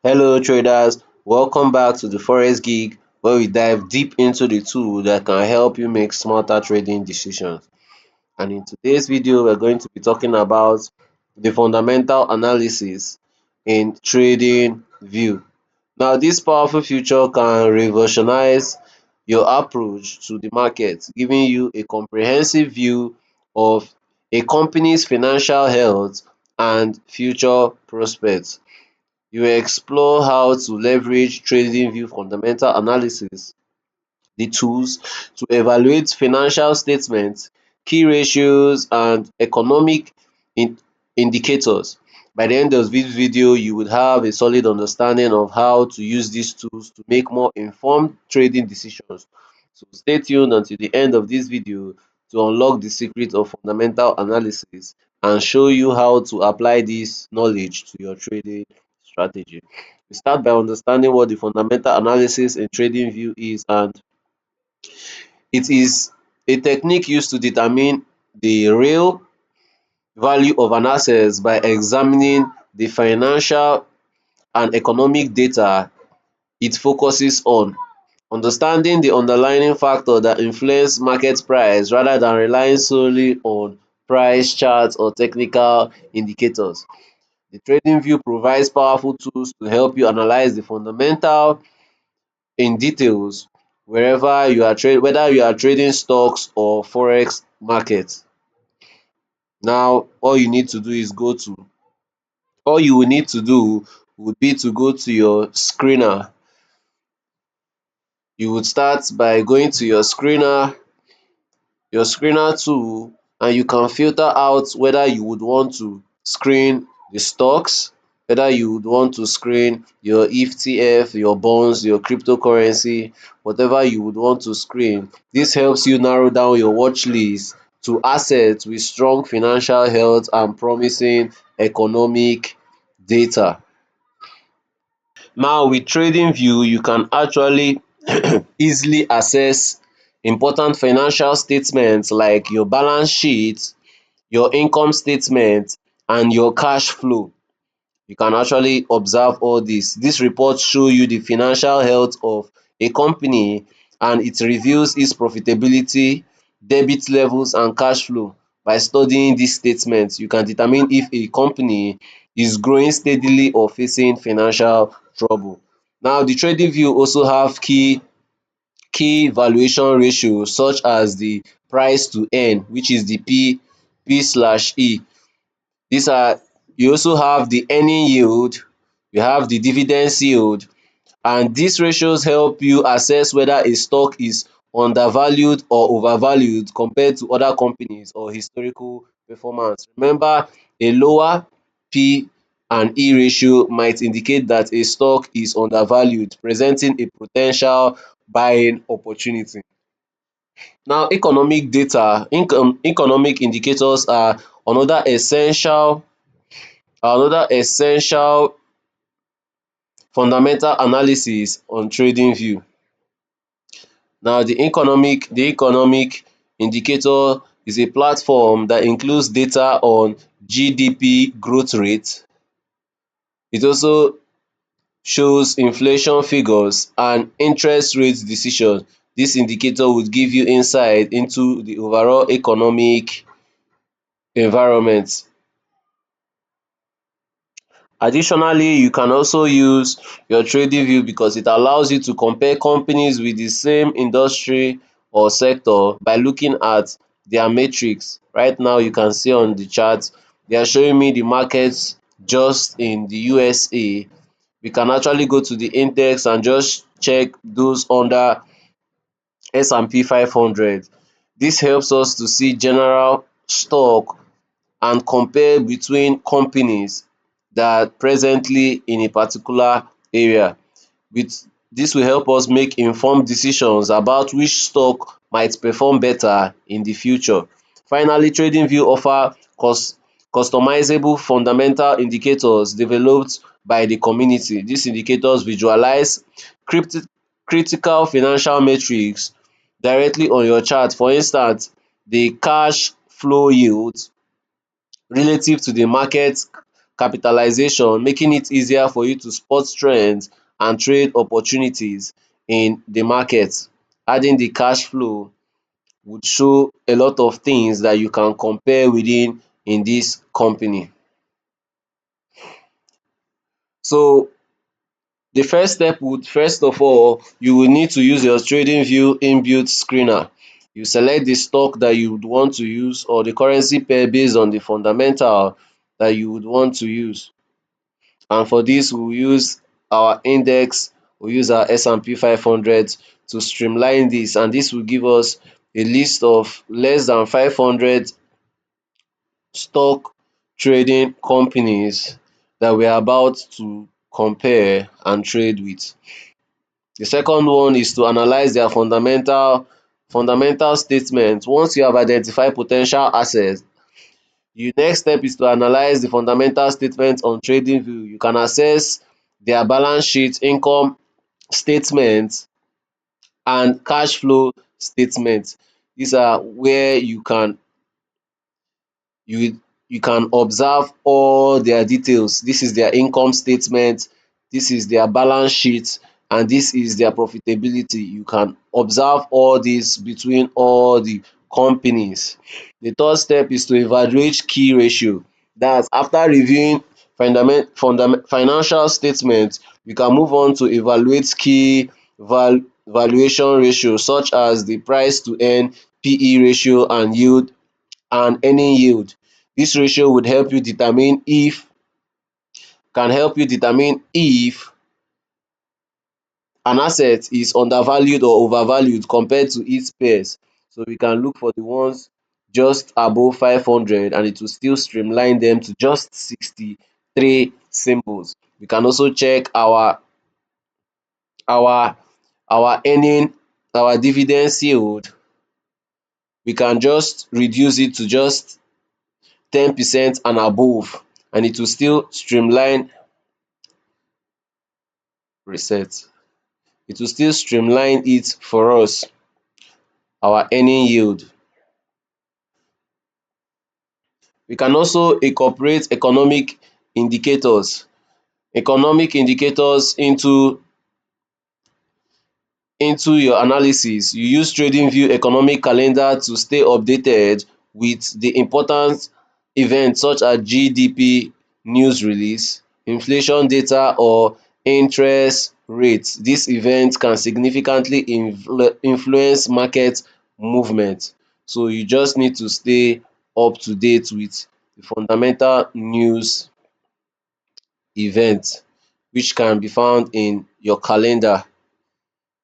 Hello traders, welcome back to the Forex Gig where we dive deep into the tool that can help you make smarter trading decisions. And in today's video, we're going to be talking about the fundamental analysis in TradingView. Now, this powerful feature can revolutionize your approach to the market, giving you a comprehensive view of a company's financial health and future prospects. You will explore how to leverage TradingView fundamental analysis, the tools to evaluate financial statements, key ratios, and economic in indicators. By the end of this video, you would have a solid understanding of how to use these tools to make more informed trading decisions. So stay tuned until the end of this video to unlock the secret of fundamental analysis and show you how to apply this knowledge to your trading strategy. We start by understanding what the fundamental analysis in TradingView is, and it is a technique used to determine the real value of an asset by examining the financial and economic data it focuses on. Understanding the underlying factor that influence market price rather than relying solely on price charts or technical indicators. The TradingView provides powerful tools to help you analyze the fundamental in details wherever you are whether you are trading stocks or forex market. Now all you will need to do would be to go to your screener. You would start by going to your screener tool, and you can filter out whether you would want to screen the stocks, whether you would want to screen your ETF, your bonds, your cryptocurrency, whatever you would want to screen. This helps you narrow down your watch list to assets with strong financial health and promising economic data. Now with TradingView, you can actually easily access important financial statements like your balance sheet, your income statement, and your cash flow. You can actually observe all this. These reports show you the financial health of a company, and it reveals its profitability, debit levels, and cash flow. By studying these statements, you can determine if a company is growing steadily or facing financial trouble. Now, the TradingView also have key valuation ratios such as the price to earn, which is the P/E. These are You also have the earning yield, you have the dividends yield, and these ratios help you assess whether a stock is undervalued or overvalued compared to other companies or historical performance. Remember, a lower P and E ratio might indicate that a stock is undervalued, presenting a potential buying opportunity. Now, economic indicators are another essential fundamental analysis on TradingView. Now, the economic indicator is a platform that includes data on GDP growth rate. It also shows inflation figures and interest rate decisions. This indicator would give you insight into the overall economic environment. Additionally, you can also use your TradingView because it allows you to compare companies with the same industry or sector by looking at their metrics. Right now, you can see on the chart, they are showing me the markets just in the USA. We can actually go to the index and just check those under S&P 500. This helps us to see general stock and compare between companies that are presently in a particular area. With this will help us make informed decisions about which stock might perform better in the future. Finally, TradingView offer customizable fundamental indicators developed by the community. These indicators visualize crypti- critical financial metrics directly on your chart. For instance, the cash flow yield relative to the market capitalization, making it easier for you to spot trends and trade opportunities in the market. Adding the cash flow would show a lot of things that you can compare within in this company. So the first step would, first of all, you will need to use your TradingView inbuilt screener. You select the stock that you would want to use or the currency pair based on the fundamental that you would want to use. And for this, we'll use our index, we'll use our S&P 500 to streamline this, and this will give us a list of less than 500 stock trading companies that we're about to compare and trade with. The second one is to analyze their fundamental statement. Once you have identified potential assets, the next step is to analyze the fundamental statement on TradingView. You can access their balance sheet, income statement, and cash flow statement. These are where you you can observe all their details. This is their income statement, this is their balance sheet, and this is their profitability. You can observe all this between all the companies. The third step is to evaluate key ratio. That's after reviewing financial statements, we can move on to evaluate key valuation ratio such as the price to earn, PE ratio, and yield and earning yield. This ratio would help you determine if can help you determine if an asset is undervalued or overvalued compared to its peers. So we can look for the ones just above 500 and it will still streamline them to just 63 symbols. We can also check our our earning our dividends yield. We can just reduce it to just 10% and above, and it will still streamline reset. It will still streamline it for us, our earning yield. We can also incorporate economic indicators into your analysis. You use TradingView economic calendar to stay updated with the important events such as GDP news release, inflation data, or interest rates. These events can significantly influence market movement. So you just need to stay up to date with the fundamental news events which can be found in your calendar.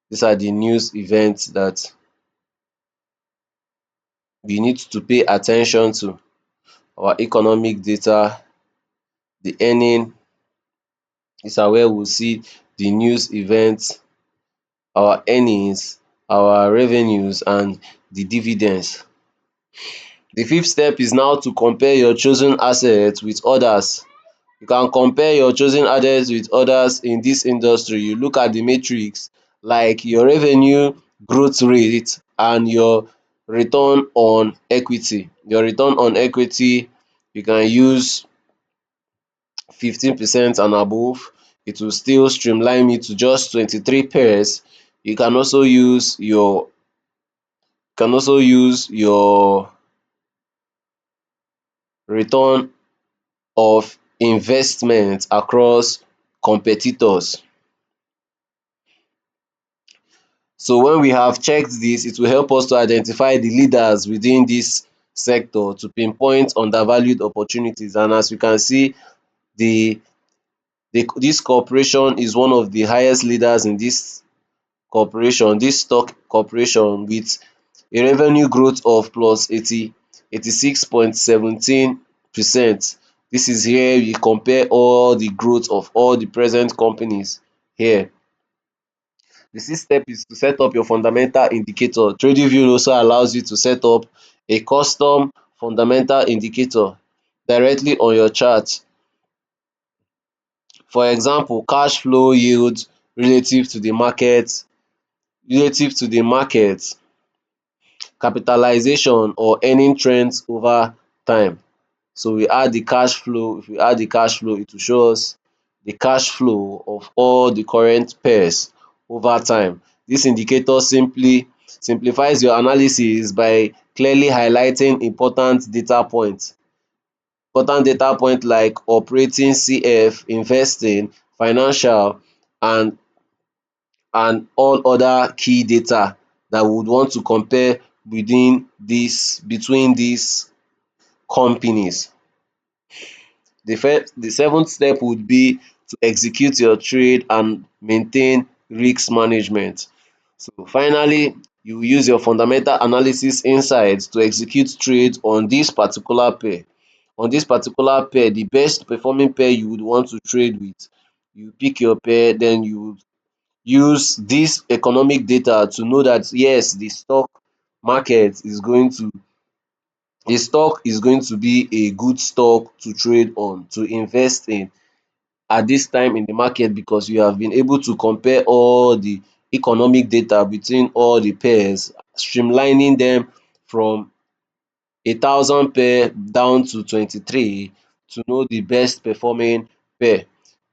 These are the news events that we need to pay attention to. Our economic data, the earning, these are where we'll see the news events, our earnings, our revenues, and the dividends. The fifth step is now to compare your chosen assets with others. You can compare your chosen assets with others in this industry. You look at the matrix like your revenue growth rate and your return on equity. Your return on equity, you can use 15% and above. It will still streamline it to just 23 pairs. You can also use your return of investment across competitors. So when we have checked this, it will help us to identify the leaders within this sector to pinpoint undervalued opportunities. And as we can see, this corporation is one of the highest leaders in this stock corporation, with a revenue growth of plus 86.17%. This is here we compare all the growth of all the present companies here. The sixth step is to set up your fundamental indicator. TradingView also allows you to set up a custom fundamental indicator directly on your chart. For example, cash flow yield relative to the market, capitalization or earning trends over time. So we add the cash flow. If we add the cash flow, it will show us the cash flow of all the current pairs over time. This indicator simply simplifies your analysis by clearly highlighting important data point like operating CF, investing, financial, and all other key data that we would want to compare between these companies. The seventh step would be to execute your trade and maintain risk management. So finally, you will use your fundamental analysis insights to execute trades on this particular pair. On this particular pair, the best performing pair you would want to trade with, you pick your pair, then you would use this economic data to know that yes, market is going to the stock is going to be a good stock to trade on, to invest in at this time in the market, because you have been able to compare all the economic data between all the pairs, streamlining them from 1,000 pair down to 23 to know the best performing pair.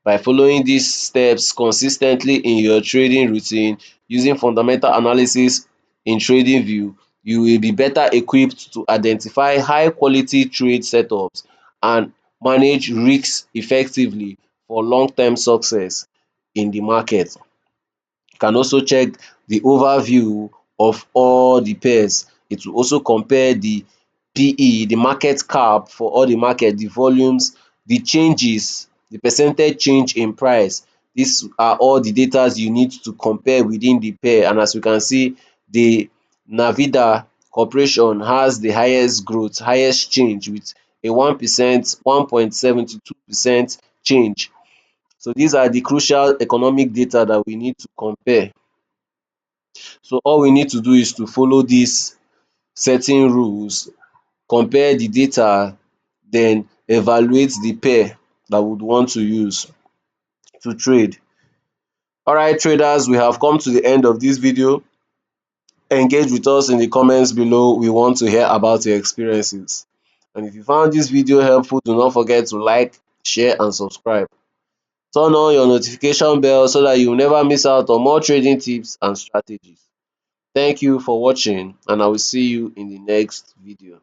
By following these steps consistently in your trading routine using fundamental analysis in TradingView, you will be better equipped to identify high quality trade setups and manage risks effectively for long term success in the market. You can also check the overview of all the pairs. It will also compare the PE, the market cap for all the market, the volumes, the changes, the percentage change in price. These are all the data you need to compare within the pair. And as you can see, the Navida Corporation has the highest growth, highest change with a 1%, 1.72% change. So these are the crucial economic data that we need to compare. So all we need to do is to follow these certain rules, compare the data, then evaluate the pair that we would want to use to trade. Alright traders, we have come to the end of this video. Engage with us in the comments below. We want to hear about your experiences. And if you found this video helpful, do not forget to like, share and subscribe. Turn on your notification bell so that you will never miss out on more trading tips and strategies. Thank you for watching, and I will see you in the next video.